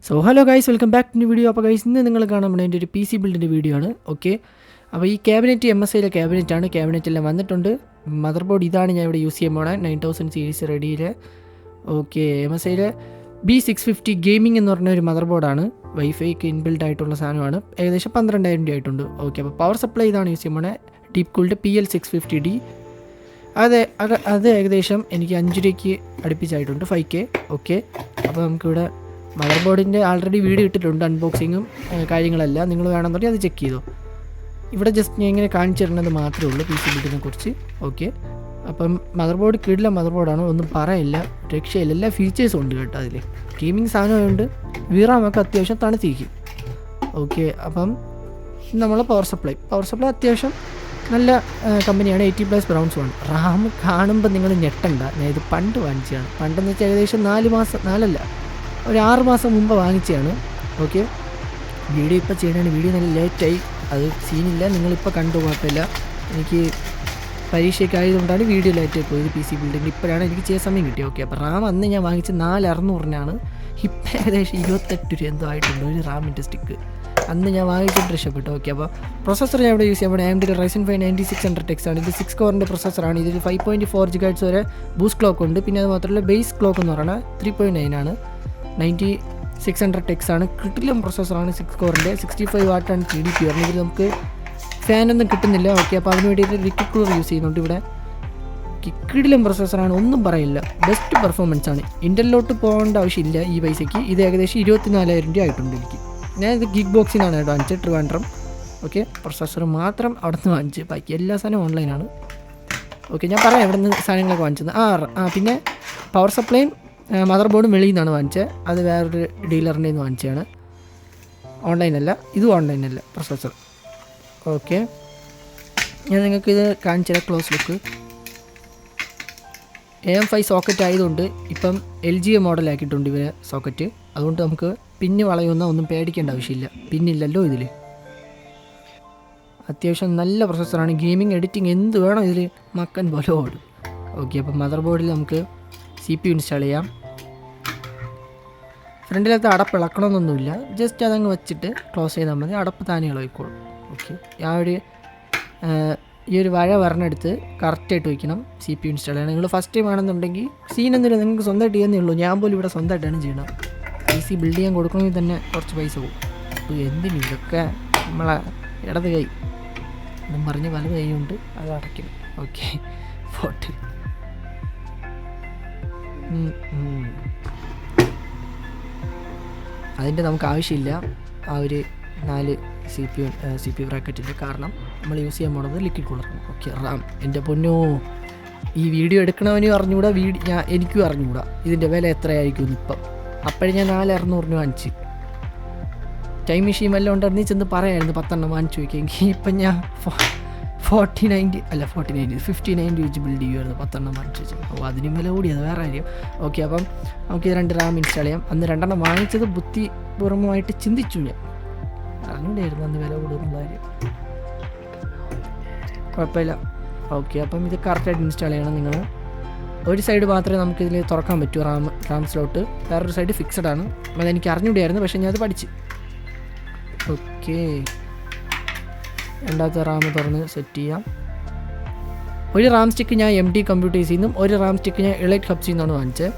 So hello guys, welcome back to video. അപ്പോൾ guys, ഇന്ന് നിങ്ങൾ കാണാൻ പോകുന്ന എൻ്റെ ഒരു പി സി ബിൽഡിൻ്റെ വീഡിയോ ആണ്. ഓക്കെ, അപ്പോൾ ഈ ക്യാബിനറ്റ് MSIയിലെ ക്യാബിനറ്റാണ്. ക്യാബിനറ്റെല്ലാം വന്നിട്ടുണ്ട്. മദർ ബോർഡ് ഇതാണ് ഞാൻ ഇവിടെ യൂസ് ചെയ്യാൻ പോകുന്നത്, 9000 സീരീസ് റെഡിയിലെ. ഓക്കെ, MSIയിലെ B650 ഗെയിമിംഗ് എന്ന് പറഞ്ഞ ഒരു മദർ ബോർഡാണ്. വൈഫൈക്ക് ഇൻബിൽഡ് ആയിട്ടുള്ള സാധനമാണ്. ഏകദേശം 12,000 രൂപ ആയിട്ടുണ്ട്. ഓക്കെ, അപ്പോൾ പവർ സപ്ലൈ ഇതാണ് യൂസ് ചെയ്യാൻ പോകുന്നത്, ഡീപ് കൂൾഡ് PL650D. അത് ഏകദേശം എനിക്ക് 5 രൂപയ്ക്ക് അടുപ്പിച്ചായിട്ടുണ്ട്, 5K. ഓക്കെ, അപ്പോൾ നമുക്കിവിടെ മദർ ബോർഡിൻ്റെ ആൾറെഡി വീഡിയോ ഇട്ടിട്ടുണ്ട്, അൺബോക്സിങ്ങും കാര്യങ്ങളെല്ലാം. നിങ്ങൾ വേണമെന്നുണ്ടെങ്കിൽ അത് ചെക്ക് ചെയ്തോ. ഇവിടെ ജസ്റ്റ് ഞാൻ ഇങ്ങനെ കാണിച്ചു തരുന്നത് മാത്രമേ ഉള്ളൂ പി സി ബിൽഡിനെ കുറിച്ച്. ഓക്കെ, അപ്പം മദർ ബോർഡ് കിടില മദർ ബോർഡാണ്, ഒന്നും പറയില്ല, രക്ഷയില്ല. എല്ലാ ഫീച്ചേഴ്സും ഉണ്ട് കേട്ടോ അതിൽ. ഗെയിമിംഗ് സാധനമായതുകൊണ്ട് വീറാമൊക്കെ അത്യാവശ്യം തണുത്തിരിക്കും. ഓക്കെ, അപ്പം നമ്മൾ പവർ സപ്ലൈ അത്യാവശ്യം നല്ല കമ്പനിയാണ്, 80+ ബ്രൗൺസ് ആണ്. റാം കാണുമ്പോൾ നിങ്ങൾ ഞെട്ടണ്ട, ഞാൻ ഇത് പണ്ട് വാങ്ങിച്ചതാണ്. പണ്ടെന്ന് വെച്ചാൽ ഏകദേശം 6 മാസം മുമ്പ് വാങ്ങിച്ചതാണ്. ഓക്കെ, വീഡിയോ ഇപ്പോൾ ചെയ്യണതാണ്. വീഡിയോ നല്ല ലേറ്റായി, അത് സീനില്ല, നിങ്ങളിപ്പോൾ കണ്ടു, കുഴപ്പമില്ല. എനിക്ക് പരീക്ഷയൊക്കെ ആയതുകൊണ്ടാണ് വീഡിയോ ലേറ്റായി പോയത് പി സി ബിൽഡിങ്ങിൽ. ഇപ്പോഴാണ് എനിക്ക് ചെയ്യാൻ സമയം കിട്ടിയത്. ഓക്കെ, അപ്പോൾ റാം അന്ന് ഞാൻ വാങ്ങിച്ച 4600-നാണ്. ഇപ്പം ഏകദേശം 28 രൂപ എന്തോ ആയിട്ടുണ്ട് ഒരു റാമിൻ്റെ സ്റ്റിക്ക്. അന്ന് ഞാൻ വാങ്ങിച്ചിട്ട് രക്ഷപ്പെട്ടു. ഓക്കെ, അപ്പോൾ പ്രൊസസ്സർ ഞാൻ ഇവിടെ യൂസ് ചെയ്യാൻ പോകുന്നത് AMD Ryzen 5 9600X ആണ്. ഇത് 6 കോറിൻ്റെ പ്രൊസസ്സറാണ്. ഇതിൽ 5.4 GHz വരെ ബൂസ്റ്റ് ക്ലോക്ക് ഉണ്ട്. പിന്നെ അത് മാത്രമല്ല ബേസ് ക്ലോക്ക് എന്ന് പറയുന്നത് 3.9 ആണ്. 9600X ആണ്. കിട്ടിലും പ്രൊസസ്സറാണ്, 6 കോറിൻ്റെ 65 വാട്ടാണ് TDP വരുന്നത്. ഇതിൽ നമുക്ക് ഫാനൊന്നും കിട്ടുന്നില്ല. ഓക്കെ, അപ്പോൾ അതിന് വേണ്ടിയിട്ട് ലിക്വിഡ് കൂളർ യൂസ് ചെയ്യുന്നുണ്ട്. ഇവിടെ കിടിലും പ്രൊസസ്സറാണ്, ഒന്നും പറയില്ല, ബെസ്റ്റ് പെർഫോമൻസ് ആണ്. ഇൻ്റലിലോട്ട് പോകേണ്ട ആവശ്യമില്ല ഈ പൈസയ്ക്ക്. ഇത് ഏകദേശം 24,000 രൂപ ആയിട്ടുണ്ട് എനിക്ക്. ഞാനിത് ഗിഗ് ബോക്സിനാണ് കേട്ടോ വാങ്ങിച്ചത്, ട്രിവാൻഡ്രം. ഓക്കെ, പ്രൊസസ്സർ മാത്രം അവിടെ നിന്ന് വാങ്ങിച്ച്, ബാക്കി എല്ലാ സാധനവും ഓൺലൈനാണ്. ഓക്കെ, ഞാൻ പറയാം എവിടെ നിന്ന് സാധനങ്ങളൊക്കെ വാങ്ങിച്ചത്. പിന്നെ പവർ സപ്ലൈയും മദർ ബോർഡും വെളിയിൽ നിന്നാണ് വാങ്ങിച്ചത്. അത് വേറൊരു ഡീലറിൻ്റെ നിന്ന് വാങ്ങിച്ചതാണ്, ഓൺലൈനല്ല. ഇതും ഓൺലൈനല്ല പ്രൊസസ്സർ. ഓക്കെ, ഞാൻ നിങ്ങൾക്കിത് കാണിച്ചത് ക്ലോസ് ലുക്ക്. AM5 സോക്കറ്റ് ആയതുകൊണ്ട് ഇപ്പം LG മോഡലാക്കിയിട്ടുണ്ട് ഇവരെ സോക്കറ്റ്. അതുകൊണ്ട് നമുക്ക് പിന്ന് വളയുന്ന ഒന്നും പേടിക്കേണ്ട ആവശ്യമില്ല, പിന്നില്ലല്ലോ ഇതിൽ. അത്യാവശ്യം നല്ല പ്രൊസസ്സറാണ്. ഗെയിമിംഗ് എഡിറ്റിംഗ് എന്ത് വേണം ഇതിൽ മക്കൻ പോലെ ഓടും. ഓക്കെ, അപ്പം മദർ ബോർഡിൽ നമുക്ക് CPU ഇൻസ്റ്റാൾ ചെയ്യാം. ഫ്രണ്ടിലത്തെ അടപ്പ് ഇളക്കണമെന്നൊന്നുമില്ല, ജസ്റ്റ് അതങ്ങ് വെച്ചിട്ട് ക്ലോസ് ചെയ്താൽ മതി, അടപ്പ് താനേ ഇളകിക്കോളും. ഓക്കെ, ഈ ഒരു വര വരണെടുത്ത് കറക്റ്റായിട്ട് വയ്ക്കണം. CPU ഇൻസ്റ്റാൾ ചെയ്യണം. നിങ്ങൾ ഫസ്റ്റ് ടൈം ആണെന്നുണ്ടെങ്കിൽ സീനൊന്നുമില്ല, നിങ്ങൾക്ക് സ്വന്തമായിട്ട് ചെയ്യുന്നേ ഉള്ളൂ. ഞാൻ പോലും ഇവിടെ സ്വന്തമായിട്ടാണ് ചെയ്യണം. PC ബിൽഡ് ചെയ്യാൻ കൊടുക്കണമെങ്കിൽ തന്നെ കുറച്ച് പൈസ പോകും. അപ്പോൾ എന്തിനും ഇതൊക്കെ നമ്മളെ ഇടത് കൈ എന്നും പറഞ്ഞ് വല കൈയുണ്ട്, അത് അടയ്ക്കണം. ഓക്കെ, ഫോട്ട് അതിൻ്റെ നമുക്ക് ആവശ്യമില്ല ആ ഒരു 4 CPU ബ്രാക്കറ്റിൻ്റെ. കാരണം നമ്മൾ യൂസ് ചെയ്യാൻ പോകുന്നത് ലിക്വിഡ് കൂളറാണ്. ഓക്കെ, റാം എൻ്റെ പൊന്നോ, ഈ വീഡിയോ എടുക്കണവനും അറിഞ്ഞുകൂടാ, എനിക്കും അറിഞ്ഞുകൂടാ ഇതിൻ്റെ വില എത്രയായിരിക്കും ഇപ്പം. അപ്പോഴേ ഞാൻ 4600 വാങ്ങിച്ച്. ടൈം മെഷീൻ വല്ലതും ഉണ്ടായിരുന്നു ചെന്ന് പറയായിരുന്നു 10 വാങ്ങിച്ചു വയ്ക്കുക. ഇപ്പം ഞാൻ 59 വെച്ച് ബിൽഡ് ചെയ്യുമായിരുന്നു, 10 വാങ്ങിച്ചു വെച്ചു. അപ്പോൾ അതിനും വില കൂടി, അത് വേറെ കാര്യം. ഓക്കെ, അപ്പം നമുക്ക് 2 റാം ഇൻസ്റ്റാൾ ചെയ്യാം. അന്ന് 2 വാങ്ങിച്ചത് ബുദ്ധിപൂർവ്വമായിട്ട് ചിന്തിച്ചു, ഞാൻ അറിഞ്ഞിട്ടായിരുന്നു അന്ന് വില കൂടുതലുള്ള കാര്യം. കുഴപ്പമില്ല. ഓക്കെ, അപ്പം ഇത് കറക്റ്റായിട്ട് ഇൻസ്റ്റാൾ ചെയ്യണം നിങ്ങൾ. ഒരു സൈഡ് മാത്രമേ നമുക്കിതിൽ തുറക്കാൻ പറ്റൂ, റാം സ്ലോട്ട്. വേറൊരു സൈഡ് ഫിക്സഡ് ആണ്. അതെനിക്ക് അറിഞ്ഞുകൂടിയായിരുന്നു, പക്ഷേ ഞാൻ അത് പഠിച്ച്. ഓക്കെ, രണ്ടാമത്തെ റാം തുറന്ന് സെറ്റ് ചെയ്യാം. ഒരു റാം സ്റ്റിക്ക് ഞാൻ MD കമ്പ്യൂട്ടേഴ്സിൽ നിന്നും ഒരു റാം സ്റ്റിക്ക് ഞാൻ എലൈറ്റ് ഹബ്സിൽ നിന്നാണ് വാങ്ങിച്ചത്.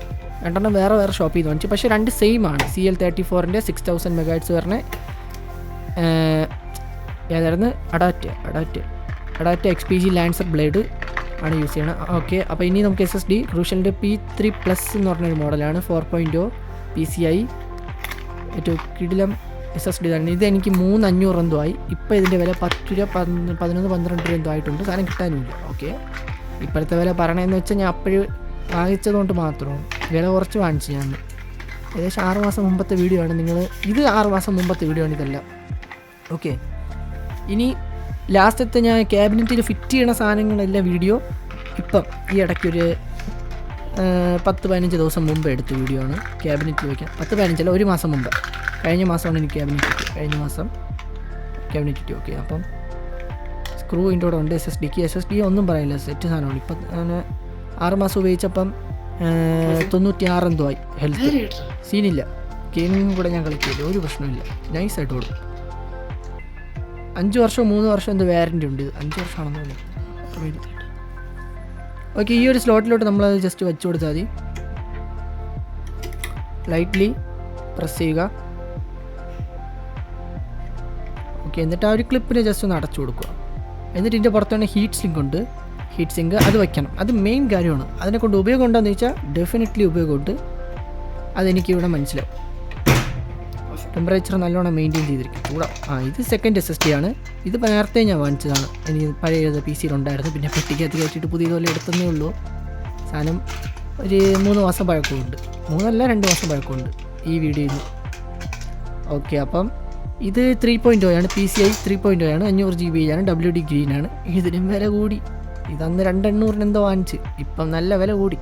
2 വേറെ ഷോപ്പിൽ നിന്ന് വാങ്ങിച്ചു, പക്ഷേ 2 സെയിം ആണ്. CL34-ൻ്റെ 6000 MHz പറഞ്ഞ ഏതായിരുന്നു അഡാറ്റ് XPG ലാൻസർ ബ്ലേഡ് ആണ് യൂസ് ചെയ്യണം. ഓക്കെ, അപ്പോൾ ഇനി നമുക്ക് SSD ക്രൂഷ്യലിൻ്റെ P3+ എന്ന് പറഞ്ഞൊരു മോഡലാണ്, 4.0 PCI ഏറ്റവും കിടിലം SSD തന്നെ. ഇത് എനിക്ക് 3500 എന്തോ ആയി. ഇപ്പോൾ ഇതിൻ്റെ വില 10 രൂപ 11-12 രൂപ എന്തോ ആയിട്ടുണ്ട്. സാധനം കിട്ടാനുമില്ല. ഓക്കെ, ഇപ്പോഴത്തെ വില പറയണമെന്ന് വെച്ചാൽ ഞാൻ അപ്പോഴും വാങ്ങിച്ചതുകൊണ്ട് മാത്രമാണ് വില കുറച്ച് വാങ്ങിച്ചു. ഞാൻ ഏകദേശം 6 മാസം മുമ്പത്തെ വീഡിയോ ആണ്. ഇത് 6 മാസം മുമ്പത്തെ വീഡിയോ ആണ് ഇതെല്ലാം. ഓക്കെ, ഇനി ലാസ്റ്റത്തെ ഞാൻ ക്യാബിനറ്റിൽ ഫിറ്റ് ചെയ്യണ സാധനങ്ങളെല്ലാം വീഡിയോ ഇപ്പം ഈ ഇടയ്ക്കൊരു 10-15 ദിവസം മുമ്പ് എടുത്ത വീഡിയോ ആണ്. ക്യാബിനറ്റിൽ വയ്ക്കാം, 10-15 ഒരു മാസം മുമ്പ്. കഴിഞ്ഞ മാസമാണ് എനിക്ക് ക്യാബിനറ്റ് കിട്ടി, കഴിഞ്ഞ മാസം ക്യാബിനറ്റ് കിട്ടി. ഓക്കെ, അപ്പം സ്ക്രൂ ഇതിൻ്റെ കൂടെ ഉണ്ട്. SSD ഒന്നും പറയില്ല, സെറ്റ് സാധനമാണ്. ഇപ്പം ഞാൻ 6 മാസം ഉപയോഗിച്ചപ്പം 96 എന്തോ ആയി ഹെൽത്ത്. സീനില്ല, ഗെയിമിങ്ങും കൂടെ ഞാൻ കളിക്കില്ല, ഒരു പ്രശ്നമില്ല, നൈസായിട്ട് ഓടും. 5 വർഷം 3 വർഷം എന്ത് വാറൻറ്റി ഉണ്ട്, 5 വർഷമാണെന്ന് തോന്നുന്നു. ഓക്കെ, ഈ ഒരു സ്ലോട്ടിലോട്ട് നമ്മളത് ജസ്റ്റ് വെച്ച് കൊടുത്താൽ മതി. ലൈറ്റ്ലി പ്രസ് ചെയ്യുക. ഓക്കെ, എന്നിട്ട് ആ ഒരു ക്ലിപ്പിനെ ജസ്റ്റ് ഒന്ന് അടച്ചു കൊടുക്കുക. എന്നിട്ട് ഇതിൻ്റെ പുറത്താണ് ഹീറ്റ് സിങ്ക് ഉണ്ട്, ഹീറ്റ് സിങ്ക് അത് വയ്ക്കണം. അത് മെയിൻ കാര്യമാണ്. അതിനെക്കൊണ്ട് ഉപയോഗം ഉണ്ടോയെന്ന് ചോദിച്ചാൽ ഡെഫിനറ്റ്ലി ഉപയോഗമുണ്ട്, അതെനിക്കിവിടെ മനസ്സിലാവും. ടെമ്പറേച്ചർ നല്ലോണം മെയിൻറ്റെയിൻ ചെയ്തിരിക്കും. ഇത് സെക്കൻഡ് SSD ആണ്. ഇത് നേരത്തെ ഞാൻ വാങ്ങിച്ചതാണ്, എനിക്ക് പഴയ PC യിലുണ്ടായിരുന്നു. പിന്നെ പെട്ടിക്കകത്ത് കയറ്റിയിട്ട് പുതിയതുപോലെ എടുത്തതേ ഉള്ളൂ. സാധനം ഒരു 3 മാസം പഴക്കമുണ്ട്, 3 അല്ല 2 മാസം പഴക്കമുണ്ട് ഈ വീഡിയോയിൽ. ഓക്കെ, അപ്പം ഇത് 3.0 ആണ്, PCI 3.0 ആണ്, 500 GB ആണ്, WD ഗ്രീൻ ആണ്. ഇതിനും വില കൂടി. ഇതന്ന് 2,800 എന്തോ വാങ്ങിച്ച്, ഇപ്പം നല്ല വില കൂടി.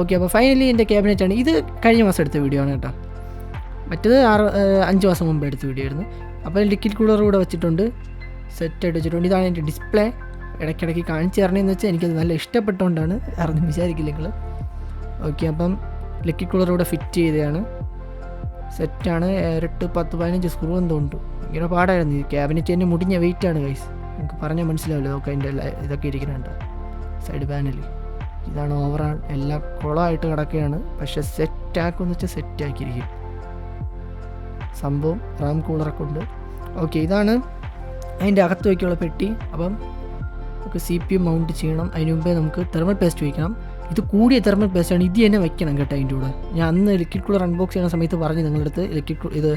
ഓക്കെ, അപ്പോൾ ഫൈനലി എൻ്റെ ക്യാബിനറ്റാണ്. ഇത് കഴിഞ്ഞ മാസം എടുത്ത വീഡിയോ ആണ് കേട്ടോ, മറ്റേത് 5 മാസം മുമ്പ് എടുത്ത വീഡിയോ ആയിരുന്നു. അപ്പോൾ ലിക്വിഡ് കൂളർ കൂടെ വെച്ചിട്ടുണ്ട്, സെറ്റായിട്ട് വെച്ചിട്ടുണ്ട്. ഇതാണ് എൻ്റെ ഡിസ്പ്ലേ. ഇടയ്ക്കിടയ്ക്ക് കാണിച്ച് തരണമെന്ന് വെച്ചാൽ എനിക്കത് നല്ല ഇഷ്ടപ്പെട്ടുകൊണ്ടാണ്, അറിഞ്ഞ് വിചാരിക്കില്ല നിങ്ങൾ. ഓക്കെ, അപ്പം ലിക്വിഡ് കൂളർ കൂടെ ഫിറ്റ് ചെയ്തതാണ്, സെറ്റാണ്. 8 10 15 സ്ക്രൂ എന്തോ ഉണ്ട്. ഭയങ്കര പാടായിരുന്നു. ഈ ക്യാബിനറ്റ് തന്നെ മുടിഞ്ഞ വെയിറ്റാണ് ഗൈസ്, നിങ്ങൾക്ക് പറഞ്ഞാൽ മനസ്സിലാവില്ല. നോക്കാം അതിൻ്റെ ഇതൊക്കെ ഇരിക്കുന്നുണ്ട് സൈഡ് പാനൽ. ഇതാണ് ഓവറാൾ, എല്ലാം കുളമായിട്ട് കിടക്കുകയാണ്. പക്ഷേ സെറ്റാക്കുമെന്ന് വെച്ചാൽ സെറ്റാക്കിയിരിക്കും സംഭവം. റാം കൂളറൊക്കെ ഉണ്ട്. ഓക്കെ, ഇതാണ് അതിൻ്റെ അകത്ത് വയ്ക്കുള്ള പെട്ടി. അപ്പം നമുക്ക് CPU മൗണ്ട് ചെയ്യണം. അതിന് മുമ്പേ നമുക്ക് തെർമൽ പേസ്റ്റ് വയ്ക്കണം. ഇത് കൂടിയ തെർമൽ പേസ്റ്റാണ്, ഇത് തന്നെ വയ്ക്കണം കേട്ടോ. അതിൻ്റെ കൂടെ ഞാൻ അന്ന് ലിക്വിഡ് കൂളർ അൺബോക്സ് ചെയ്യുന്ന സമയത്ത് പറഞ്ഞു നിങ്ങളുടെ അടുത്ത്, ഇത്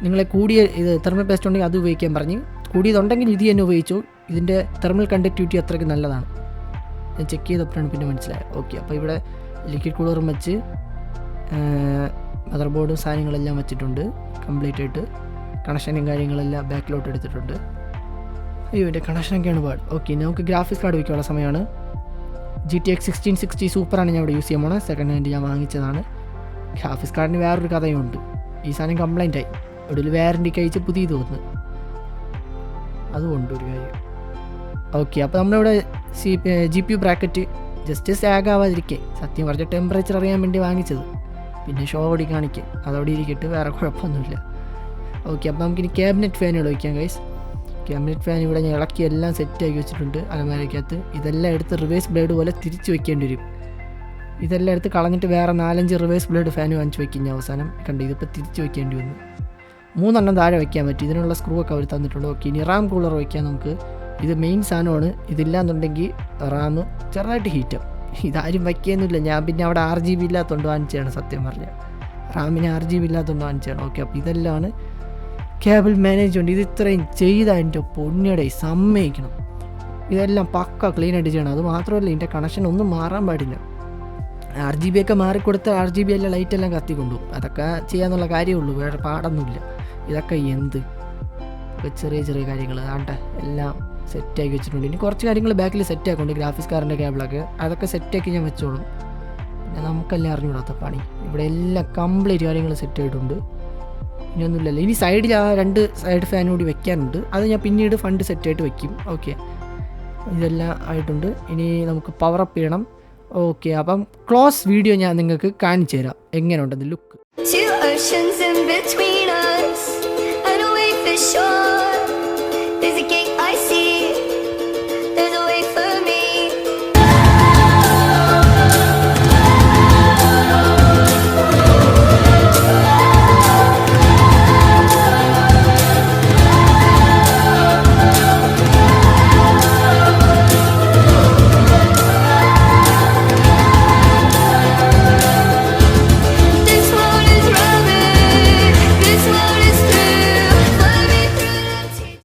നിങ്ങളെ കൂടിയ ഇത് തെർമൽ പേസ്റ്റ് ഉണ്ടെങ്കിൽ അത് ഉപയോഗിക്കാൻ പറഞ്ഞ്. കൂടിയതുണ്ടെങ്കിൽ ഇത് തന്നെ ഉപയോഗിച്ചു. ഇതിൻ്റെ തെർമൽ കണ്ടക്ടിവിറ്റി അത്രയ്ക്ക് നല്ലതാണ്. ഞാൻ ചെക്ക് ചെയ്തപ്പോഴാണ് പിന്നെ മനസ്സിലായത്. ഓക്കെ, അപ്പോൾ ഇവിടെ ലിക്വിഡ് കൂളറും വെച്ച് മദർ ബോർഡും സാധനങ്ങളെല്ലാം വെച്ചിട്ടുണ്ട് കംപ്ലീറ്റ് ആയിട്ട്. കണക്ഷനും കാര്യങ്ങളെല്ലാം ബാക്കിലോട്ട് എടുത്തിട്ടുണ്ട്. അയ്യോ, എൻ്റെ കണക്ഷനൊക്കെയാണ് പാട്. ഓക്കെ, നമുക്ക് ഗ്രാഫിക്സ് കാർഡ് വയ്ക്കാനുള്ള സമയമാണ്. GTX 1660 സൂപ്പറാണ് ഞാൻ ഇവിടെ യൂസ് ചെയ്യാൻ പോണത്. സെക്കൻഡ് ഹാൻഡ് ഞാൻ വാങ്ങിച്ചതാണ്. ഗ്രാഫിക്സ് കാർഡിന് വേറൊരു കഥയുണ്ട്. ഈ സാധനം കംപ്ലൈൻ്റ് ആയി, ഒടുവിൽ വാറൻറ്റിക്ക് അയച്ച് പുതിയത് തോന്നുന്നു, അതുകൊണ്ട് ഒരു കാര്യം. ഓക്കെ, അപ്പോൾ നമ്മളിവിടെ GPU ബ്രാക്കറ്റ് ജസ്റ്റ് സാഗ് ആവാതിരിക്കേ, സത്യം പറഞ്ഞ ടെമ്പറേച്ചർ അറിയാൻ വേണ്ടി വാങ്ങിച്ചത്. പിന്നെ ഷോ ഓടി കാണിക്കുക, അതോടെ ഇരിക്കട്ടെ, വേറെ കുഴപ്പമൊന്നുമില്ല. ഓക്കെ, അപ്പോൾ നമുക്കിനി ക്യാബിനറ്റ് ഫാനുകൾ വയ്ക്കാം ഗൈസ്. ക്യാബിനറ്റ് ഫാൻ ഇവിടെ ഞാൻ ഇളക്കി എല്ലാം സെറ്റാക്കി വെച്ചിട്ടുണ്ട് അലമാരയ്ക്കകത്ത്. ഇതെല്ലാം എടുത്ത് റിവേഴ്സ് ബ്ലേഡ് പോലെ തിരിച്ച് വെക്കേണ്ടി വരും. ഇതെല്ലാം എടുത്ത് കളഞ്ഞിട്ട് വേറെ 4-5 റിവേഴ്സ് ബ്ലേഡ് ഫാൻ വാങ്ങിച്ച് വയ്ക്കും ഞാൻ അവസാനം. കണ്ട് ഇതിപ്പോൾ തിരിച്ച് വെക്കേണ്ടി വന്നു. 3 എണ്ണം താഴെ വയ്ക്കാൻ പറ്റും, ഇതിനുള്ള സ്ക്രൂ ഒക്കെ അവർ തന്നിട്ടുണ്ട്. ഓക്കെ, ഇനി റാം കൂളർ വയ്ക്കാം നമുക്ക്. ഇത് മെയിൻ സാധനമാണ്. ഇതില്ലാന്നുണ്ടെങ്കിൽ റാം ചെറുതായിട്ട് ഹീറ്റാവും. ഇതാരും വയ്ക്കുകയൊന്നുമില്ല. ഞാൻ പിന്നെ അവിടെ 6 GB ഇല്ലാത്തതുകൊണ്ട് വാങ്ങിച്ചതാണ്, സത്യം പറഞ്ഞാൽ റാമിന് 6 GB ഇല്ലാത്തതുകൊണ്ട് വാങ്ങിച്ചതാണ്. ഓക്കെ, അപ്പോൾ ഇതെല്ലാം കേബിൾ മാനേജ്മെൻറ്റ്. ഇത് ഇത്രയും ചെയ്താൽ എൻ്റെ പൊന്നിയുടെ സമ്മതിക്കണം. ഇതെല്ലാം പക്ക ക്ലീനായിട്ട് ചെയ്യണം. അത് മാത്രമല്ല, ഇതിൻ്റെ കണക്ഷൻ ഒന്നും മാറാൻ പാടില്ല. RGB ഒക്കെ മാറിക്കൊടുത്ത് RGB എല്ലാം ലൈറ്റെല്ലാം കത്തിക്കൊണ്ടുപോകും. അതൊക്കെ ചെയ്യാന്നുള്ള കാര്യമുള്ളൂ, വേറെ പാടൊന്നുമില്ല. ഇതൊക്കെ എന്ത് ചെറിയ ചെറിയ കാര്യങ്ങൾ ആണ്ട എല്ലാം സെറ്റാക്കി വെച്ചിട്ടുണ്ട്. ഇനി കുറച്ച് കാര്യങ്ങൾ ബാക്കിൽ സെറ്റാക്കുന്നുണ്ട്, ഗ്രാഫിക്സ് കാർഡിൻ്റെ കേബിളൊക്കെ അതൊക്കെ സെറ്റാക്കി ഞാൻ വെച്ചോളും. പിന്നെ നമുക്കെല്ലാം അറിഞ്ഞുകൂടാത്ത പണി. ഇവിടെ എല്ലാം കംപ്ലീറ്റ് കാര്യങ്ങൾ സെറ്റ് ആയിട്ടുണ്ട്. ഇനിയൊന്നുമില്ലല്ലോ. ഇനി സൈഡിൽ ആ 2 സൈഡ് ഫാൻ കൂടി വെക്കാനുണ്ട്, അത് ഞാൻ പിന്നീട് ഫണ്ട് സെറ്റായിട്ട് വെക്കും. ഓക്കെ, ഇതെല്ലാം ആയിട്ടുണ്ട്. ഇനി നമുക്ക് പവറപ്പ് ചെയ്യണം. ഓക്കെ, അപ്പം ക്ലോസ് വീഡിയോ ഞാൻ നിങ്ങൾക്ക് കാണിച്ചു തരാം എങ്ങനെയുണ്ടെന്ന് look. Two oceans in between us, and a way for sure.